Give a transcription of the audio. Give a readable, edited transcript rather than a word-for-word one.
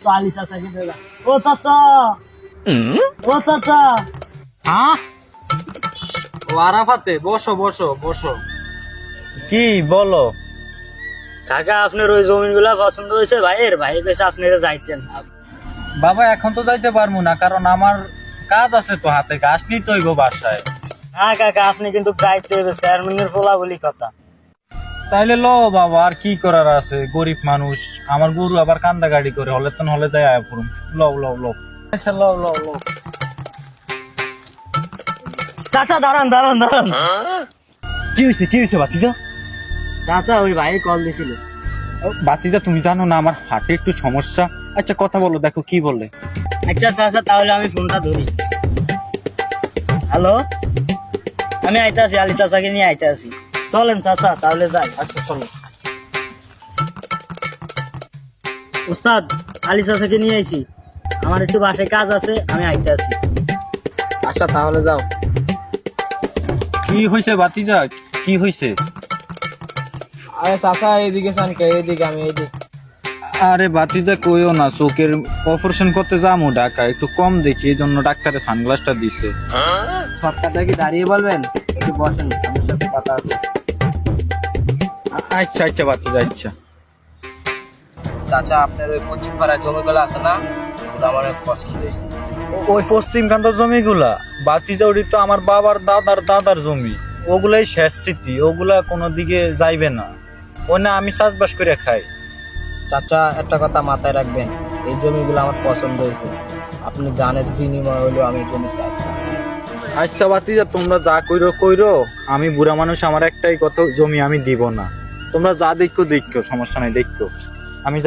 তো আলি চাচাকে দেখা। ও চাচা, ও চাচা। হ্যাঁ? ও আরাফাতে, বসো বসো বসো। কি বলো? কাকা আপনার ওই জমিগুলা পছন্দ হয়েছে ভাইয়ের, ভাই কইছে আপনারা যাইতেন। বাবা এখন তো যাইতে পারবো না, কারণ আমার কাজ আছে তো, হাতে কাজ নিতে হইব বাসায়। হ্যাঁ কাকা, আপনি কিন্তু যাইতে হবে, চেয়ারম্যানের পোলা বলি কথা। তাইলে লো বাবা, আর কি করার আছে, গরিব মানুষ, আমার গরু আবার কান্দা গাড়ি করে হলে তন হলে যাই আয় পড়ুম। লও লও লও। আচ্ছা লও লও লও। চাচা দাঁড়ান দাঁড়ান দাঁড়ান। কি হয়েছে বাতিজা? চাচা ওই ভাই কল দিছিল। বাতিজা তুমি জানো না আমার হার্টে একটু সমস্যা। আচ্ছা কথা বলো, দেখো কি বলে। আচ্ছা চাচা, তাহলে আমি ফোনটা ধরি। হ্যালো, আমি আইতে আছি, আলি চাচাকে নিয়ে আইতে আছি। চলেন চাচা তাহলে যাই। আচ্ছা চলো। উস্তাদ, আলি চাচাকে নিয়ে আইছি, আমার একটু বাসায় কাজ আছে, আমি আইতে আছি। আচ্ছা তাহলে যাও। কি হয়েছে বাতিজা, কি হয়েছে? আরে চাচা এইদিকে সানকে, এইদিকে আমি এইদিকে। আরে বাতিজা কইও না, চোখের অপারেশন করতে যাবো ঢাকা, একটু কম দেখি, এই জন্য ডাক্তারে সানগ্লাসটা দিছে। সব কথা কি দাঁড়িয়ে বলবেন? একটু বসেন, আমার সাথে কথা আছে। আচ্ছা আচ্ছা বাতিজা, আচ্ছা। চাচা আপনার ওই পশ্চিম পাড়ায় জমিগুলো আছে না, ওগুলো আমার অনেক পছন্দ হয়েছে। ওই পশ্চিম কান্তার জমিগুলা বাতিজা, ওটি তো আমার বাবার দাদার দাদার জমি, ওগুলাই শেষ স্মৃতি, ওগুলা কোনো দিকে যাইবে না। ও না আমি চাষবাস করে খাই। চাচা একটা কথা মাথায় রাখবেন, এই জমিগুলো আমার পছন্দ হয়েছে, আপনি জানের বিনিময় হলেও আমি এই জমি চাই। আচ্ছা বাতিজা, তোমরা যা কইরো কইরো, আমি বুড়া মানুষ, আমার একটাই কথা, জমি আমি দিব না। তোমরা যা দেখো দেখো, সমস্যা নাই, দেখো আমি